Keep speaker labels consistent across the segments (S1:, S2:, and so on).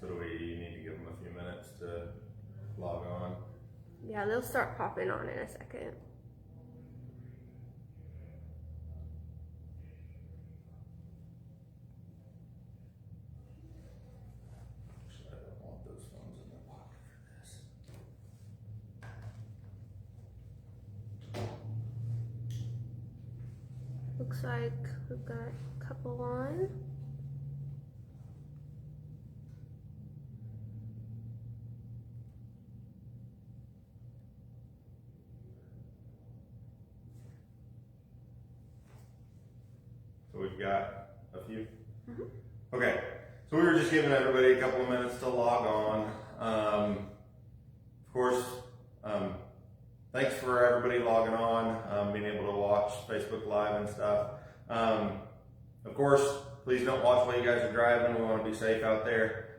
S1: So do we need to give them a few minutes to log on?
S2: Yeah, they'll start popping on in a second.
S1: Actually, I don't want those phones in my pocket for this.
S2: Looks like we've got a couple on.
S1: So we've got a few?
S2: Mm-hmm.
S1: Okay, so we were just giving everybody a couple of minutes to log on. Of course, thanks for everybody logging on, being able to watch Facebook Live and stuff. Of course, please don't watch while you guys are driving. We want to be safe out there.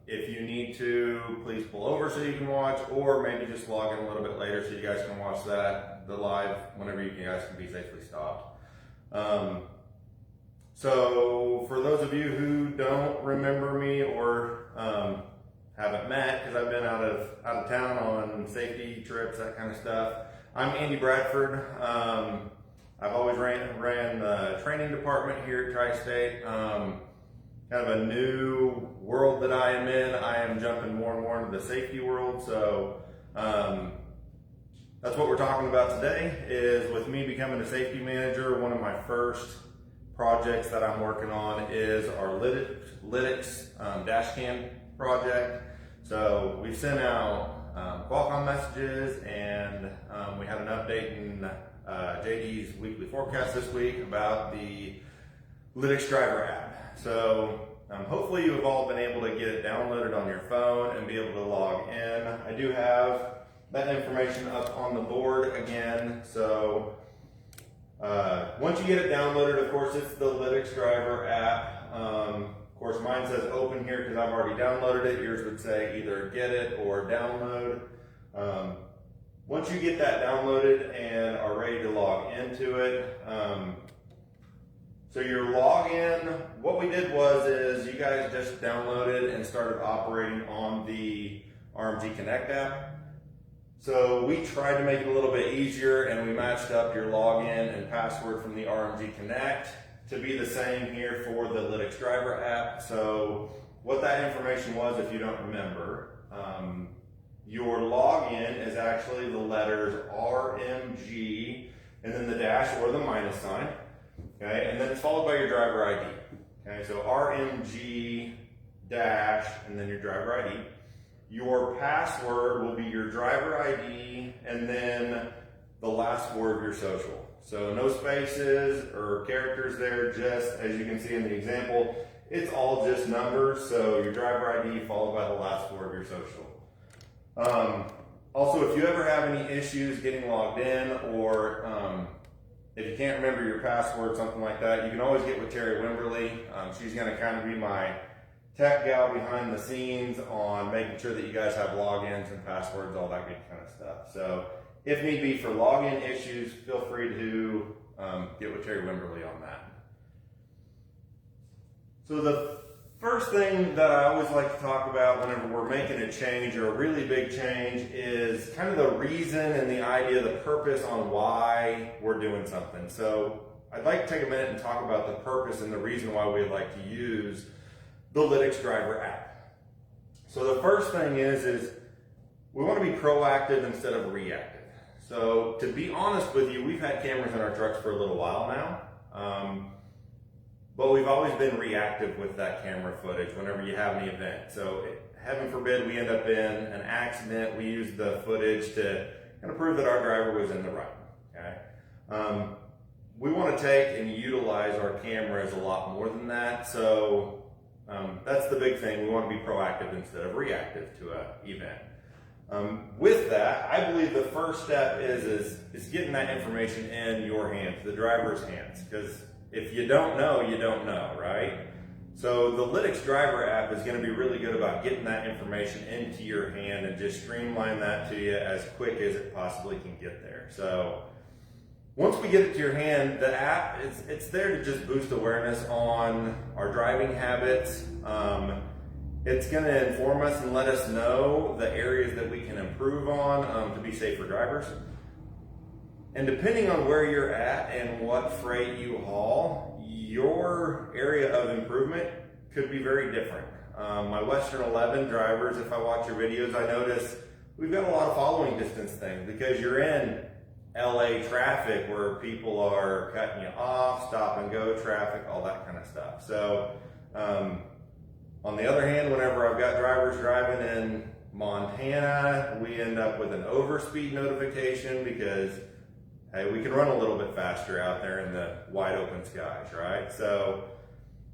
S1: If you need to, please pull over so you can watch, or maybe just log in a little bit later so you guys can watch the live whenever you guys can be safely stopped. So for those of you who don't remember me or haven't met, because I've been out of town on safety trips, that kind of stuff, I'm Andy Bradford. I've always ran the training department here at Tri-State. Kind of a new world that I am in. I am jumping more and more into the safety world. So that's what we're talking about today, is with me becoming a safety manager. One of my first projects that I'm working on is our Lytx dash cam project. So we've sent out Qualcomm messages, and we had an update in JD's weekly forecast this week about the Lytx driver app. So hopefully you have all been able to get it downloaded on your phone and be able to log in. I do have that information up on the board again. So once you get it downloaded, of course, it's the Lytx driver app. Of course, mine says open here because I've already downloaded it. Yours would say either get it or download. Once you get that downloaded and are ready to log into it, so your login, what we did is you guys just downloaded and started operating on the RMG Connect app. So we tried to make it a little bit easier, and we matched up your login and password from the RMG Connect to be the same here for the Lytx driver app. So what that information was, if you don't remember, your login is actually the letters RMG and then the dash or the minus sign. Okay, and then it's followed by your driver ID. Okay, so RMG dash and then your driver ID. Your password will be your driver ID and then the last word of your social. So no spaces or characters there, just as you can see in the example, it's all just numbers. So your driver ID followed by the last word of your social. Also, if you ever have any issues getting logged in, or if you can't remember your password, something like that, you can always get with Terry Wimberly. She's going to kind of be my tech gal behind the scenes on making sure that you guys have logins and passwords, all that good kind of stuff. So if need be for login issues, feel free to get with Terry Wimberly on that. So the first thing that I always like to talk about whenever we're making a change or a really big change is kind of the reason and the idea, the purpose on why we're doing something. So I'd like to take a minute and talk about the purpose and the reason why we'd like to use the Lytx driver app. So the first thing is we want to be proactive instead of reactive. So to be honest with you, we've had cameras in our trucks for a little while now. But we've always been reactive with that camera footage whenever you have any event. So heaven forbid we end up in an accident, we use the footage to kind of prove that our driver was in the right. Okay? We want to take and utilize our cameras a lot more than that. So that's the big thing. We want to be proactive instead of reactive to an event. With that, I believe the first step is getting that information in your hands, the driver's hands, because if you don't know, right? So the Lytx driver app is going to be really good about getting that information into your hand and just streamline that to you as quick as it possibly can get there. So once we get it to your hand, the app, it's there to just boost awareness on our driving habits. It's going to inform us and let us know the areas that we can improve on to be safe for drivers. And depending on where you're at and what freight you haul, your area of improvement could be very different. My Western 11 drivers, if I watch your videos, I notice we've got a lot of following distance things because you're in LA traffic where people are cutting you off, stop and go traffic, all that kind of stuff. So on the other hand, whenever I've got drivers driving in Montana, we end up with an overspeed notification because, hey, we can run a little bit faster out there in the wide open skies, right? So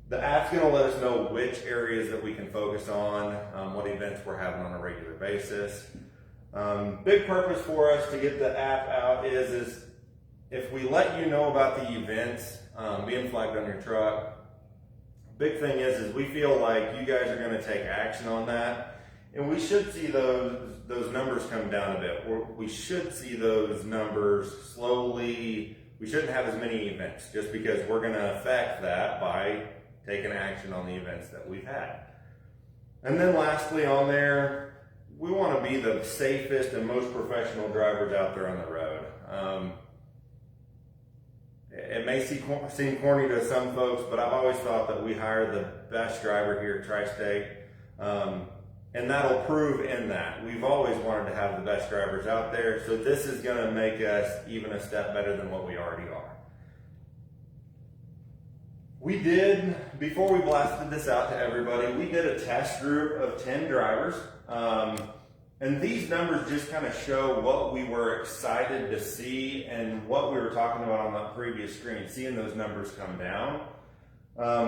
S1: the app's gonna let us know which areas that we can focus on, what events we're having on a regular basis. Big purpose for us to get the app out is if we let you know about the events being flagged on your truck, big thing is we feel like you guys are going to take action on that, and we should see those numbers come down a bit. We should see those numbers slowly. We shouldn't have as many events just because we're going to affect that by taking action on the events that we've had. And then lastly on there, we want to be the safest and most professional drivers out there on the road. It may seem corny to some folks, but I've always thought that we hire the best driver here at Tri-State, and that'll prove in that. We've always wanted to have the best drivers out there, so this is going to make us even a step better than what we already are. We did, before we blasted this out to everybody, we did a test group of 10 drivers. And these numbers just kind of show what we were excited to see and what we were talking about on that previous screen, seeing those numbers come down.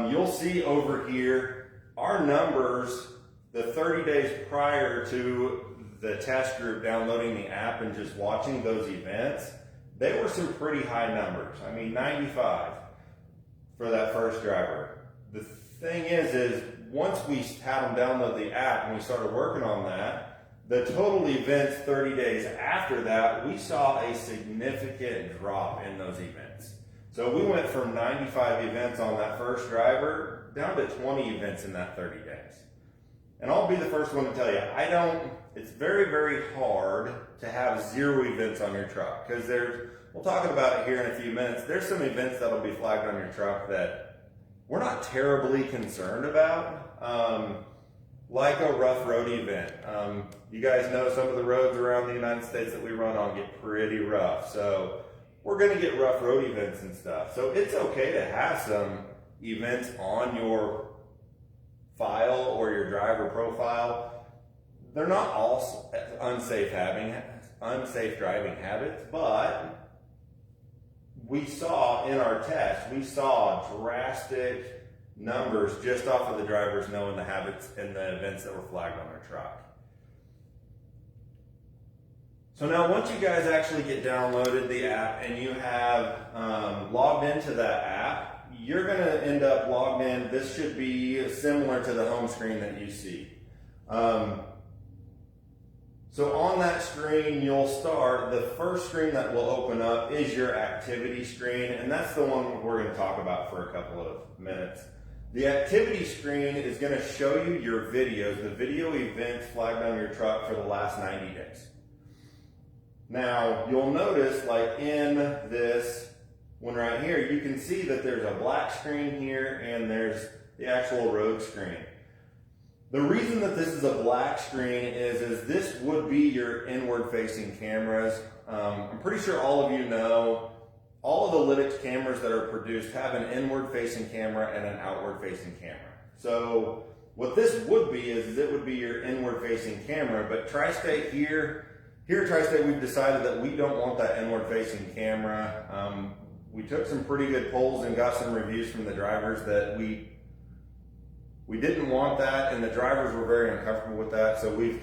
S1: You'll see over here, our numbers, the 30 days prior to the test group downloading the app and just watching those events, they were some pretty high numbers. I mean, 95 for that first driver. The thing is once we had them download the app and we started working on that, the total events 30 days after that, we saw a significant drop in those events. So we went from 95 events on that first driver down to 20 events in that 30 days. And I'll be the first one to tell you, it's very, very hard to have 0 events on your truck because we'll talk about it here in a few minutes. There's some events that'll be flagged on your truck that we're not terribly concerned about. Like a rough road event. You guys know some of the roads around the United States that we run on get pretty rough. So we're going to get rough road events and stuff. So it's okay to have some events on your file or your driver profile. They're not all unsafe driving habits, but we saw in our test, we saw drastic numbers just off of the drivers knowing the habits and the events that were flagged on their truck. So now once you guys actually get downloaded the app and you have logged into that app, you're going to end up logged in. This should be similar to the home screen that you see. So on that screen, you'll start, the first screen that will open up is your activity screen, and that's the one we're going to talk about for a couple of minutes. The activity screen is going to show you your videos, the video events flagged on your truck for the last 90 days. Now, you'll notice like in this one right here, you can see that there's a black screen here and there's the actual road screen. The reason that this is a black screen is this would be your inward facing cameras. I'm pretty sure all of you know all of the Lytx cameras that are produced have an inward facing camera and an outward facing camera. So what this would be is it would be your inward facing camera, but Tri-State here at Tri-State we've decided that we don't want that inward facing camera. We took some pretty good polls and got some reviews from the drivers that we didn't want that, and the drivers were very uncomfortable with that, so we've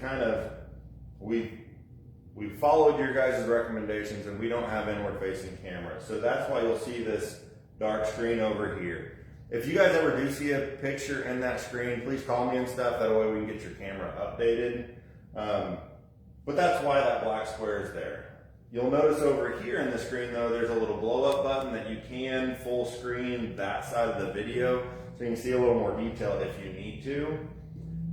S1: followed your guys' recommendations and we don't have inward facing cameras. So that's why you'll see this dark screen over here. If you guys ever do see a picture in that screen, please call me and stuff. That way we can get your camera updated. But that's why that black square is there. You'll notice over here in the screen though, there's a little blow up button that you can full screen that side of the video so you can see a little more detail if you need to.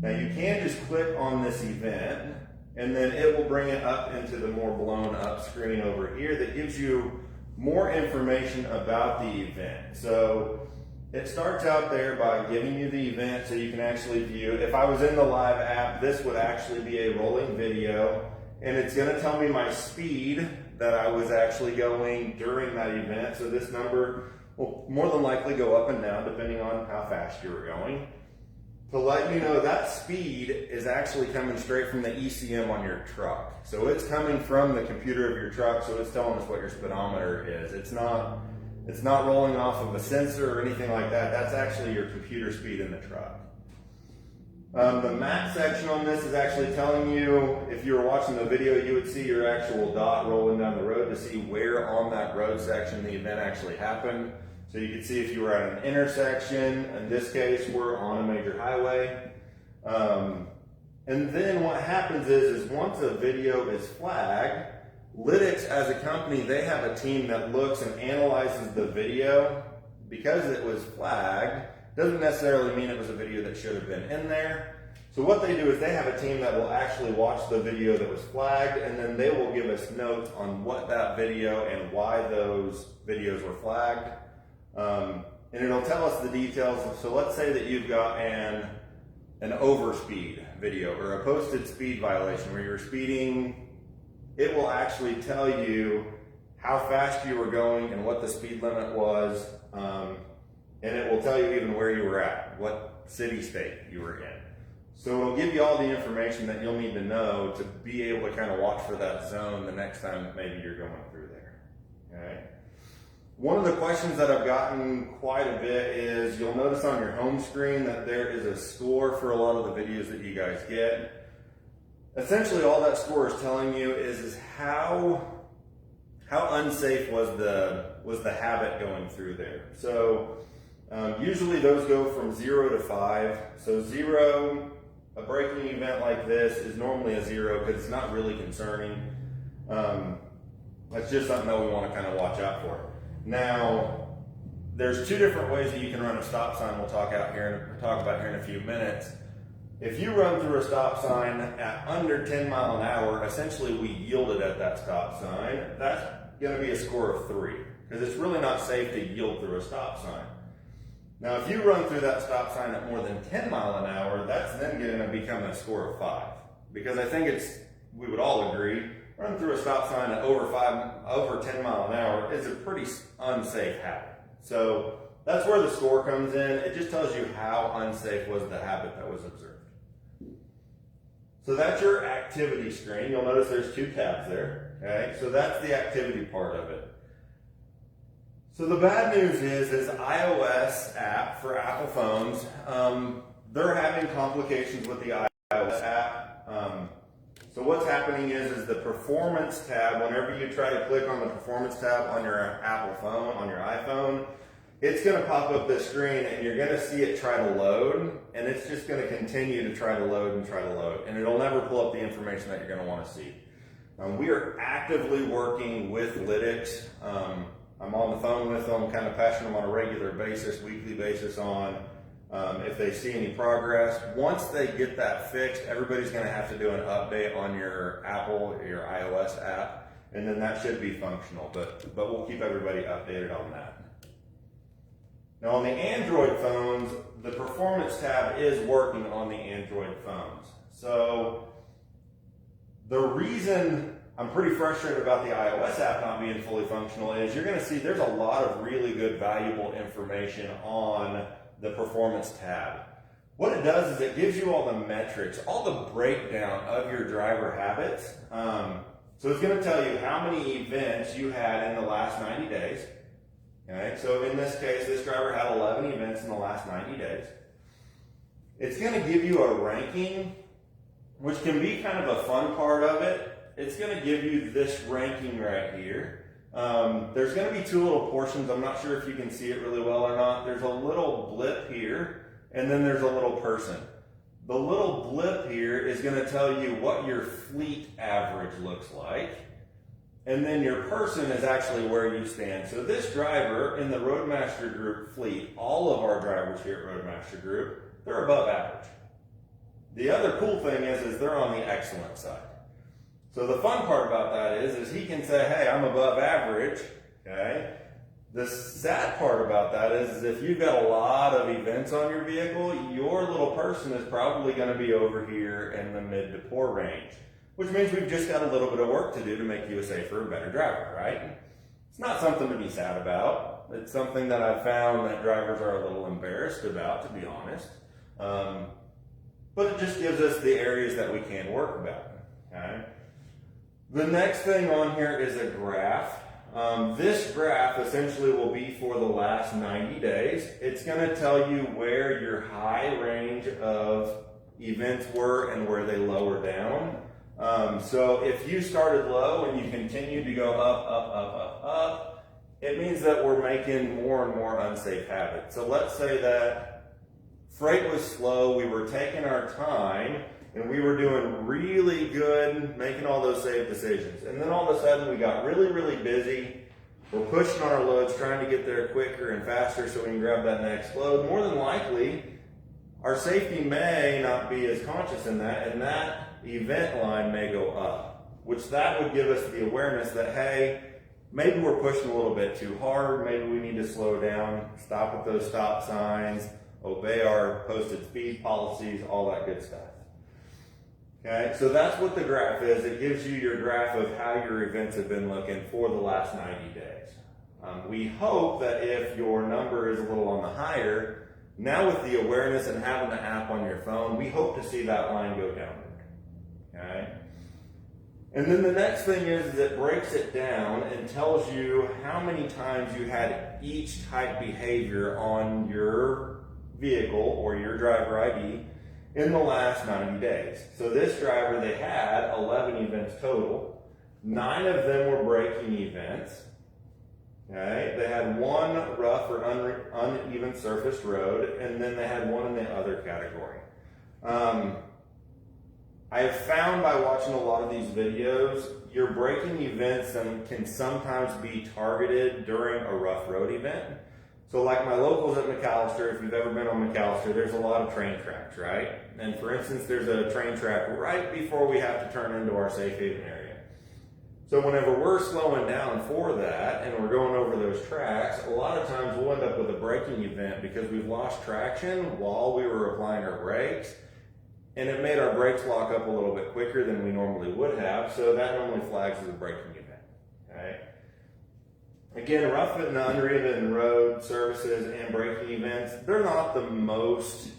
S1: Now you can just click on this event and then it will bring it up into the more blown up screen over here that gives you more information about the event. So it starts out there by giving you the event so you can actually view. If I was in the live app, this would actually be a rolling video, and it's going to tell me my speed that I was actually going during that event. So this number will more than likely go up and down depending on how fast you were going. To let you know that speed is actually coming straight from the ECM on your truck. So it's coming from the computer of your truck, so it's telling us what your speedometer is. It's not rolling off of a sensor or anything like that. That's actually your computer speed in the truck. The map section on this is actually telling you, if you were watching the video, you would see your actual dot rolling down the road to see where on that road section the event actually happened. So you can see if you were at an intersection. In this case, we're on a major highway. And then what happens is once a video is flagged, Lytx as a company, they have a team that looks and analyzes the video. Because it was flagged, doesn't necessarily mean it was a video that should have been in there. So what they do is they have a team that will actually watch the video that was flagged, and then they will give us notes on what that video and why those videos were flagged. And it'll tell us the details. So let's say that you've got an overspeed video or a posted speed violation where you're speeding. It will actually tell you how fast you were going and what the speed limit was. And it will tell you even where you were at, what city, state you were in. So it'll give you all the information that you'll need to know to be able to kind of watch for that zone the next time that maybe you're going through there. Okay. One of the questions that I've gotten quite a bit is you'll notice on your home screen that there is a score for a lot of the videos that you guys get. Essentially all that score is telling you is how unsafe was the habit going through there. So usually those go from 0 to 5. So 0, a braking event like this is normally a 0 because it's not really concerning. That's just something that we want to kind of watch out for. Now, there's two different ways that you can run a stop sign we'll talk about here in a few minutes. If you run through a stop sign at under 10 miles an hour, essentially we yielded at that stop sign. That's going to be a score of 3 because it's really not safe to yield through a stop sign. Now, if you run through that stop sign at more than 10 miles an hour, that's then going to become a score of 5 because I think we would all agree, running through a stop sign at over 10 miles an hour is a pretty unsafe habit. So that's where the score comes in. It just tells you how unsafe was the habit that was observed. So that's your activity screen. You'll notice there's 2 tabs there. Okay, so that's the activity part of it. So the bad news is iOS app for Apple phones, they're having complications with the iOS app. So what's happening is the performance tab, whenever you try to click on the performance tab on your Apple phone, on your iPhone, it's going to pop up this screen and you're going to see it try to load, and it's just going to continue to try to load and try to load, and it'll never pull up the information that you're going to want to see. We are actively working with Lytx. I'm on the phone with them, kind of patching them on a regular basis, weekly basis on if they see any progress. Once they get that fixed, everybody's going to have to do an update on your Apple or your iOS app, and then that should be functional, but we'll keep everybody updated on that. Now on the Android phones, the performance tab is working on the Android phones. So the reason I'm pretty frustrated about the iOS app not being fully functional is you're going to see there's a lot of really good, valuable information on the performance tab. What it does is it gives you all the metrics, all the breakdown of your driver habits. So it's going to tell you how many events you had in the last 90 days. Okay, so in this case, this driver had 11 events in the last 90 days. It's going to give you a ranking, which can be kind of a fun part of it. It's going to give you this ranking right here. There's going to be 2 little portions. I'm not sure if you can see it really well or not. There's a little blip here, and then there's a little person. The little blip here is going to tell you what your fleet average looks like. And then your person is actually where you stand. So this driver in the Roadmaster Group fleet, all of our drivers here at Roadmaster Group, they're above average. The other cool thing is they're on the excellent side. So the fun part about that is he can say, hey, I'm above average, okay? The sad part about that is if you've got a lot of events on your vehicle, your little person is probably going to be over here in the mid to poor range, which means we've just got a little bit of work to do to make you a safer, better driver, right? It's not something to be sad about. It's something that I've found that drivers are a little embarrassed about, to be honest. But it just gives us the areas that we can work about, okay? The next thing on here is a graph. This graph essentially will be for the last 90 days. It's going to tell you where your high range of events were and where they lower down. So if you started low and you continue to go up, it means that we're making more and more unsafe habits. So let's say that freight was slow, we were taking our time, and we were doing really good, making all those safe decisions. And then all of a sudden we got really, really busy. We're pushing on our loads, trying to get there quicker and faster so we can grab that next load. More than likely, our safety may not be as conscious in that, and that event line may go up, which that would give us the awareness that, hey, maybe we're pushing a little bit too hard. Maybe we need to slow down, stop at those stop signs, obey our posted speed policies, all that good stuff. Okay, so that's what the graph is. It gives you your graph of how your events have been looking for the last 90 days. We hope that if your number is a little on the higher, now with the awareness and having the app on your phone, we hope to see that line go downward. Okay? And then the next thing is it breaks it down and tells you how many times you had each type behavior on your vehicle or your driver ID in the last 90 days. So this driver, they had 11 events total. 9 of them were braking events. Okay, they had 1 rough or uneven surfaced road, and then they had 1 in the other category. I have found by watching a lot of these videos, your braking events can sometimes be targeted during a rough road event. So like my locals at McAllister, if you've ever been on McAllister, there's a lot of train tracks, right? And for instance, there's a train track right before we have to turn into our safe haven area. So whenever we're slowing down for that and we're going over those tracks, a lot of times we'll end up with a braking event because we've lost traction while we were applying our brakes. And it made our brakes lock up a little bit quicker than we normally would have, so that normally flags as a braking event. Okay? Again, rough and uneven road services and braking events, they're not the most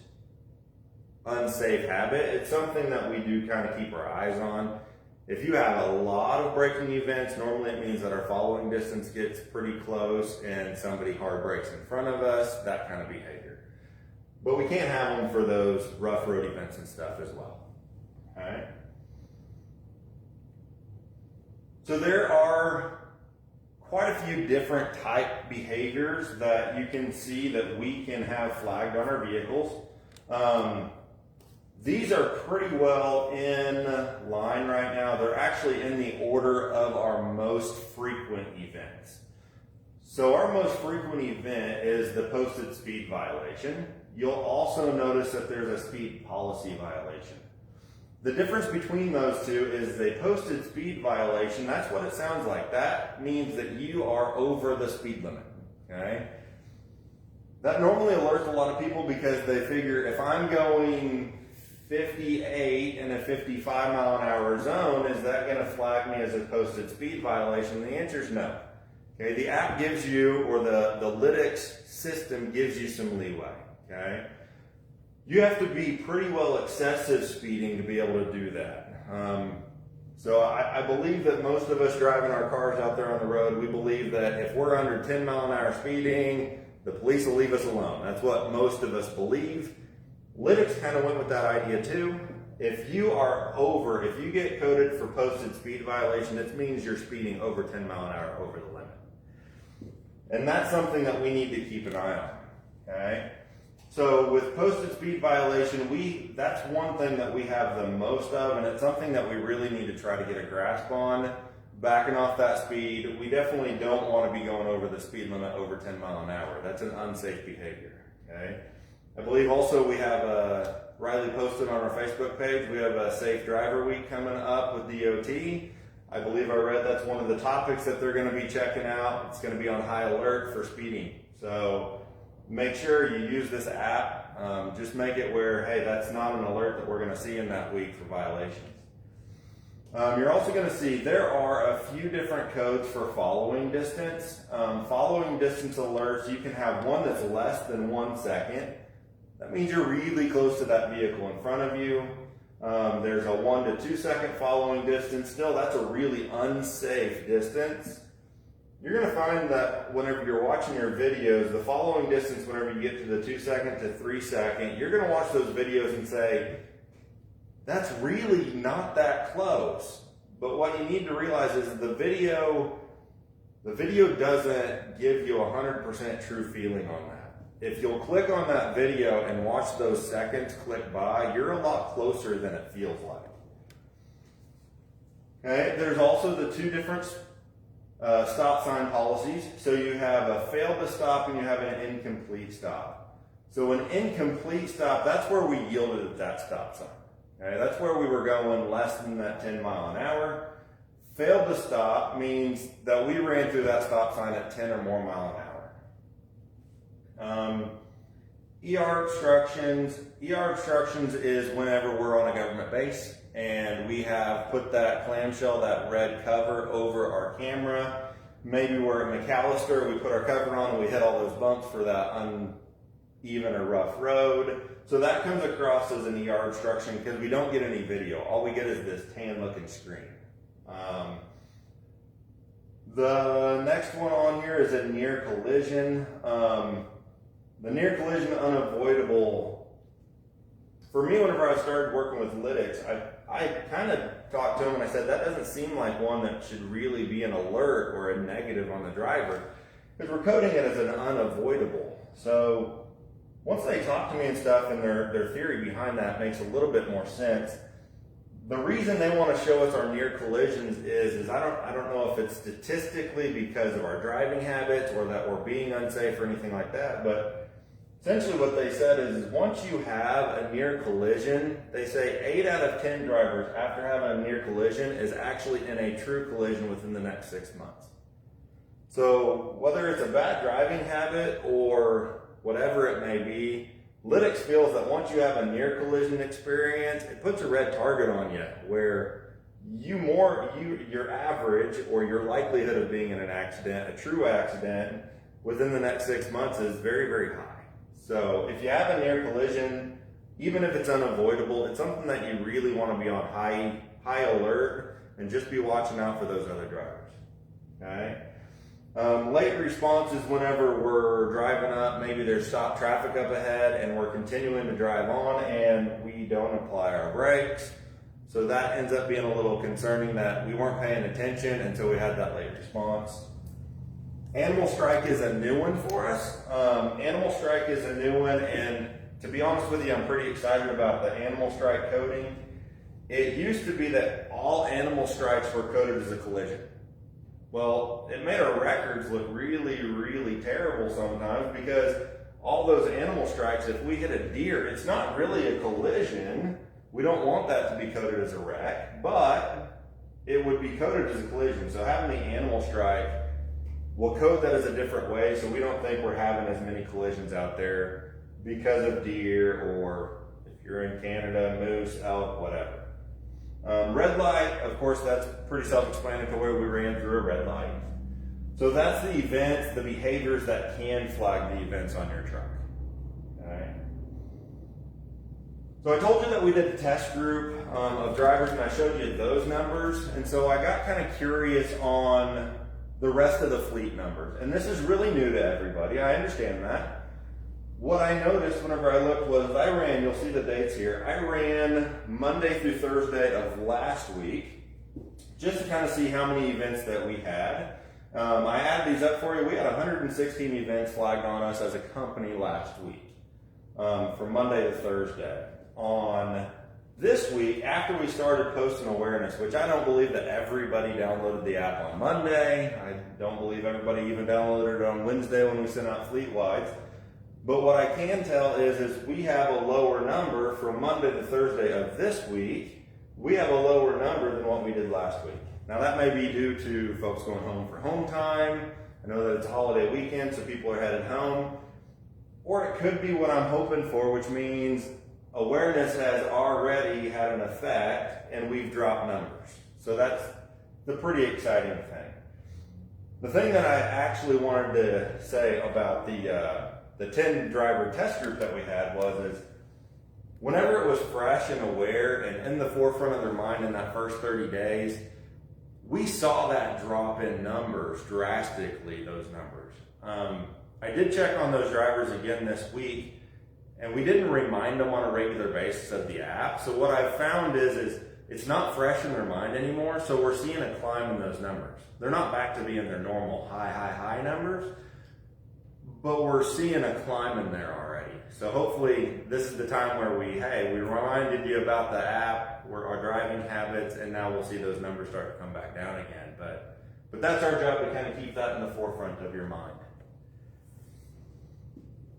S1: unsafe habit. It's something that we do kind of keep our eyes on. If you have a lot of braking events, normally it means that our following distance gets pretty close and somebody hard brakes in front of us, that kind of behavior. But we can't have them for those rough road events and stuff as well. All right? So there are quite a few different type behaviors that you can see that we can have flagged on our vehicles. These are pretty well in line right now. They're actually in the order of our most frequent events. So our most frequent event is the posted speed violation. You'll also notice that there's a speed policy violation. The difference between those two is the posted speed violation, that's what it sounds like. That means that you are over the speed limit, okay? That normally alerts a lot of people because they figure if I'm going 58 in a 55 mile an hour zone, is that going to flag me as a posted speed violation? The answer is no. Okay, the app gives you, or the Lytx system gives you some leeway. Okay, you have to be pretty well excessive speeding to be able to do that. So I believe that most of us driving our cars out there on the road, we believe that if we're under 10 mile an hour speeding, the police will leave us alone. That's what most of us believe. Lytx kind of went with that idea too. If you are over, if you get coded for posted speed violation, it means you're speeding over 10 mile an hour over the limit. And that's something that we need to keep an eye on, okay? So with posted speed violation, that's one thing that we have the most of, and it's something that we really need to try to get a grasp on. Backing off that speed, we definitely don't want to be going over the speed limit over 10 mile an hour. That's an unsafe behavior, okay? I believe also we have Riley posted on our Facebook page, we have a Safe Driver Week coming up with DOT. I believe I read that's one of the topics that they're going to be checking out. It's going to be on high alert for speeding. So make sure you use this app. Just make it where, hey, that's not an alert that we're going to see in that week for violations. You're also going to see there are a few different codes for following distance. Following distance alerts, you can have one that's less than 1 second. That means you're really close to that vehicle in front of you. There's a 1 to 2 second following distance. Still, that's a really unsafe distance. You're going to find that whenever you're watching your videos, the following distance, whenever you get to the 2 second to 3 second, you're going to watch those videos and say, that's really not that close. But what you need to realize is the video doesn't give you 100% true feeling on that. If you'll click on that video and watch those seconds click by, you're a lot closer than it feels like. Okay, there's also the two different stop sign policies. So you have a fail to stop and you have an incomplete stop. So an incomplete stop, that's where we yielded at that stop sign. Okay, that's where we were going less than that 10 mile an hour. Failed to stop means that we ran through that stop sign at 10 or more mile an hour. ER obstructions is whenever we're on a government base and we have put that clamshell, that red cover over our camera. Maybe we're at McAllister, we put our cover on and we hit all those bumps for that uneven or rough road. So that comes across as an ER obstruction because we don't get any video. All we get is this tan looking screen. The next one on here is a near collision. The near collision unavoidable. For me, whenever I started working with Lytx, I kind of talked to him and I said, that doesn't seem like one that should really be an alert or a negative on the driver because we're coding it as an unavoidable. So once they talk to me and stuff and their theory behind that makes a little bit more sense. The reason they want to show us our near collisions is I don't know if it's statistically because of our driving habits or that we're being unsafe or anything like that, but essentially what they said is once you have a near collision, they say 8 out of 10 drivers after having a near collision is actually in a true collision within the next 6 months. So whether it's a bad driving habit or whatever it may be, Lytx feels that once you have a near collision experience, it puts a red target on you where your average or your likelihood of being in an accident, a true accident, within the next 6 months is very, very high. So if you have a near collision, even if it's unavoidable, it's something that you really want to be on high alert and just be watching out for those other drivers. Okay? Late response is whenever we're driving up, maybe there's stopped traffic up ahead and we're continuing to drive on and we don't apply our brakes. So that ends up being a little concerning that we weren't paying attention until we had that late response. Animal strike is a new one for us. Animal strike is a new one, and to be honest with you, I'm pretty excited about the animal strike coding. It used to be that all animal strikes were coded as a collision. Well, it made our records look really, really terrible sometimes because all those animal strikes, if we hit a deer, it's not really a collision. We don't want that to be coded as a wreck, but it would be coded as a collision. So having the animal strike, we'll code that as a different way so we don't think we're having as many collisions out there because of deer or if you're in Canada, moose, elk, whatever. Red light, of course, that's pretty self-explanatory. We ran through a red light. So that's the events, the behaviors that can flag the events on your truck. All right. So I told you that we did a test group of drivers and I showed you those numbers. And so I got kind of curious on the rest of the fleet numbers. And this is really new to everybody. I understand that. What I noticed whenever I looked was I ran, you'll see the dates here, I ran Monday through Thursday of last week just to kind of see how many events that we had. I added these up for you. We had 116 events flagged on us as a company last week from Monday to Thursday. On this week, after we started posting awareness, which I don't believe that everybody downloaded the app on Monday. I don't believe everybody even downloaded it on Wednesday when we sent out fleet wides. But what I can tell is we have a lower number from Monday to Thursday of this week. We have a lower number than what we did last week. Now that may be due to folks going home for home time. I know that it's a holiday weekend, so people are headed home. Or it could be what I'm hoping for, which means awareness has already had an effect and we've dropped numbers. So that's the pretty exciting thing. The thing that I actually wanted to say about the 10 driver test group that we had is whenever it was fresh and aware and in the forefront of their mind in that first 30 days, we saw that drop in numbers drastically, those numbers. I did check on those drivers again this week, and we didn't remind them on a regular basis of the app. So what I've found is it's not fresh in their mind anymore, so we're seeing a climb in those numbers. They're not back to being their normal high numbers, but we're seeing a climb in there already. So hopefully this is the time where we reminded you about the app, our driving habits, and now we'll see those numbers start to come back down again. But that's our job, to kind of keep that in the forefront of your mind.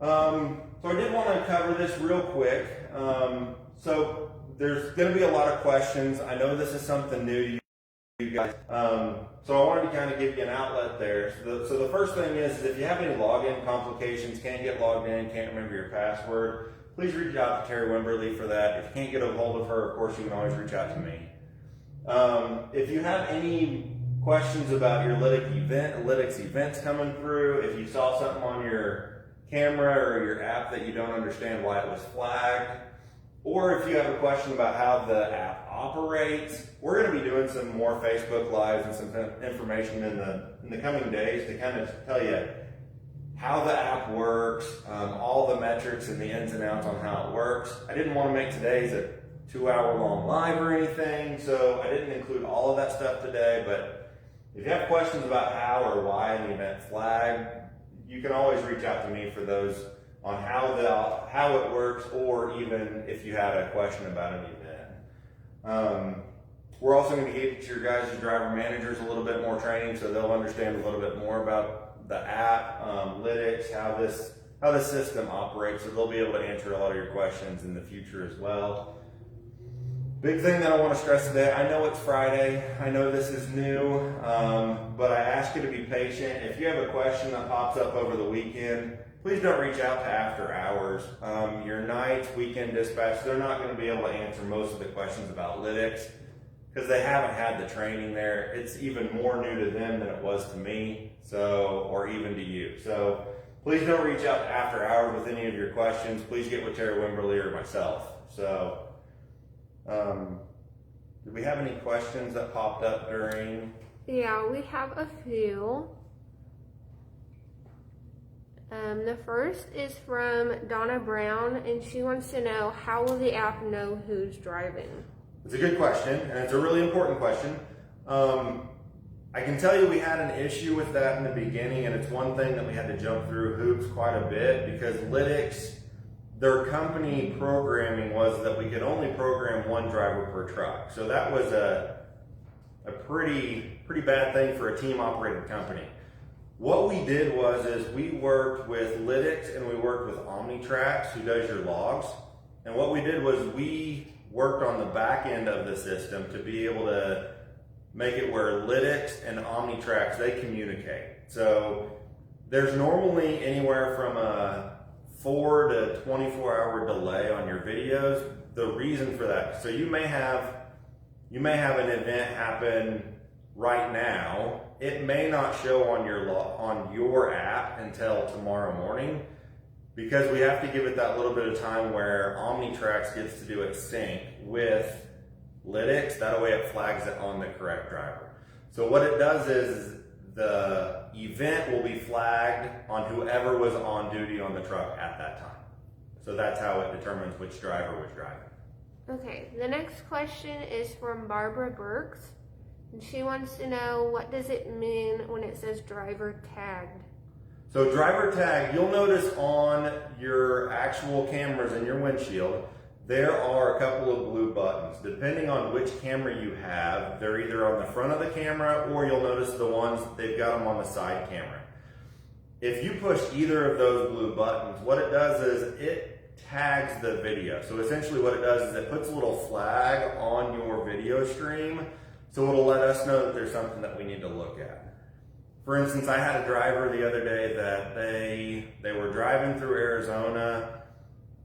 S1: So I did want to cover this real quick. So there's going to be a lot of questions. I know this is something new to you guys. So I wanted to kind of give you an outlet there. So the first thing is if you have any login complications, can't get logged in, can't remember your password, please reach out to Terry Wimberly for that. If you can't get a hold of her, of course, you can always reach out to me. If you have any questions about your Lytx events coming through, if you saw something on your camera or your app that you don't understand why it was flagged, or if you have a question about how the app operates, we're going to be doing some more Facebook Lives and some information in the coming days to kind of tell you how the app works, all the metrics and the ins and outs on how it works. I didn't want to make today's a 2-hour-long live or anything, so I didn't include all of that stuff today, but if you have questions about how or why an event flagged, you can always reach out to me for those on how it works, or even if you had a question about an event. We're also going to get your guys' driver managers a little bit more training so they'll understand a little bit more about the app, Lytx, how this system operates, so they'll be able to answer a lot of your questions in the future as well. Big thing that I want to stress today, I know it's Friday, I know this is new, but I ask you to be patient. If you have a question that pops up over the weekend, please don't reach out to after hours. Your nights, weekend dispatch, they're not going to be able to answer most of the questions about Lytx because they haven't had the training there. It's even more new to them than it was to me, or even to you. So please don't reach out to after hours with any of your questions. Please get with Terry Wimberly or myself. So, did we have any questions that popped up during?
S2: Yeah, we have a few. The first is from Donna Brown, and she wants to know, how will the app know who's driving?
S1: It's a good question, and it's a really important question. I can tell you we had an issue with that in the beginning, and it's one thing that we had to jump through hoops quite a bit because Lytx, their company programming was that we could only program one driver per truck. So that was a pretty bad thing for a team-operated company. What we did is we worked with Lytx and we worked with Omnitrax, who does your logs. And what we did was we worked on the back end of the system to be able to make it where Lytx and Omnitrax, they communicate. So there's normally anywhere from a 4 to 24 hour delay on your videos. The reason for that, so you may have an event happen right now. It may not show on your app until tomorrow morning because we have to give it that little bit of time where Omnitrax gets to do its sync with Lytx. That way it flags it on the correct driver. So what it does is the event will be flagged on whoever was on duty on the truck at that time. So that's how it determines which driver was driving.
S2: Okay, the next question is from Barbara Burks, and she wants to know, what does it mean when it says driver tagged?
S1: So driver tag, you'll notice on your actual cameras in your windshield, there are a couple of blue buttons. Depending on which camera you have, they're either on the front of the camera or you'll notice they've got them on the side camera. If you push either of those blue buttons, what it does is it tags the video. So essentially what it does is it puts a little flag on your video stream, so it'll let us know that there's something that we need to look at. For instance, I had a driver the other day that they were driving through Arizona.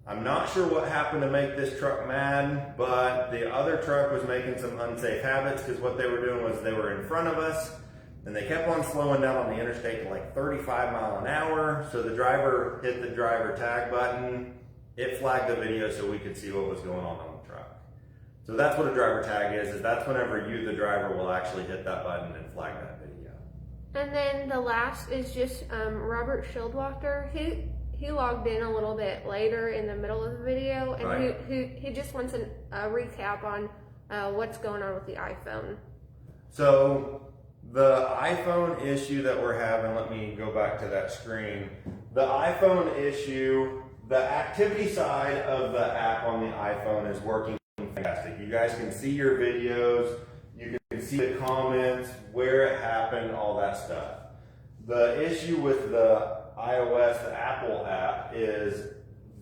S1: I'm not sure what happened to make this truck mad, but the other truck was making some unsafe habits, because what they were doing was they were in front of us and they kept on slowing down on the interstate to like 35 miles an hour. So the driver hit the driver tag button. It flagged the video so we could see what was going on the truck. So that's what a driver tag is that's whenever you, the driver, will actually hit that button and flag that video.
S2: And then the last is just Robert Schildwachter. He logged in a little bit later in the middle of the video, and
S1: right.
S2: he just wants a recap on what's going on with the iPhone.
S1: So the iPhone issue that we're having, let me go back to that screen. The iPhone issue, the activity side of the app on the iPhone is working fantastic. You guys can see your videos, you can see the comments, where it happened, all that stuff. The issue with the iOS, the Apple app, is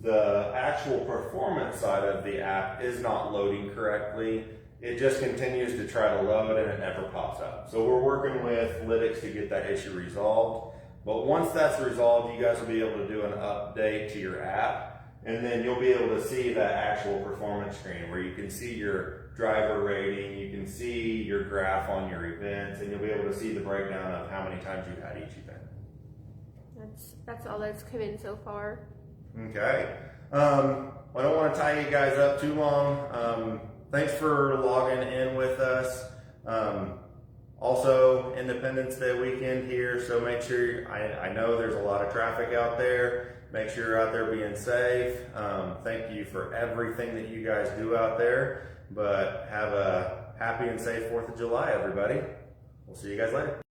S1: the actual performance side of the app is not loading correctly. It just continues to try to load and it never pops up. So we're working with Lytx to get that issue resolved. But once that's resolved, you guys will be able to do an update to your app, and then you'll be able to see that actual performance screen where you can see your driver rating, you can see your graph on your events, and you'll be able to see the breakdown of how many times you had each event.
S2: That's all that's come in so far.
S1: Okay. I don't want to tie you guys up too long. Thanks for logging in with us. Also, Independence Day weekend here, so make sure, I know there's a lot of traffic out there. Make sure you're out there being safe. Thank you for everything that you guys do out there. But have a happy and safe 4th of July, everybody. We'll see you guys later.